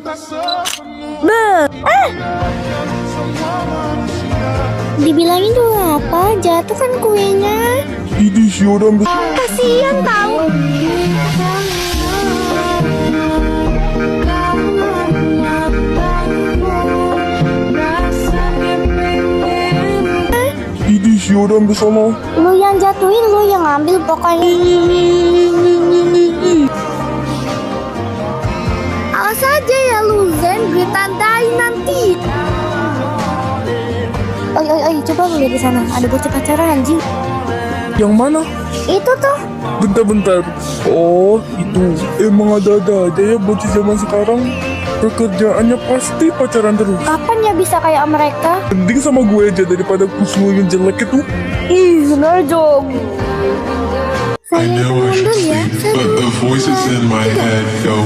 Beuh. Dibilangin juga apa? Jatuh kan kuenya. Ini si orang Kasian tahu. Ini si orang bersama. Lu yang jatuhin, lu yang ambil pokoknya. Awas aja ya lu Zen, gue tandain nanti. Oi, coba lu lihat di sana, ada bocah pacaran anjing. Yang mana? Itu tuh. Bentar. Oh, itu emang ada-ada aja ya bocah zaman sekarang. Pekerjaannya pasti pacaran terus. Kapan ya bisa kayak mereka? Mending sama gue aja daripada kusul yang jelek itu. Ih, Narjok. I Saya know I mundur should ya. sleep, but the voices in my head go.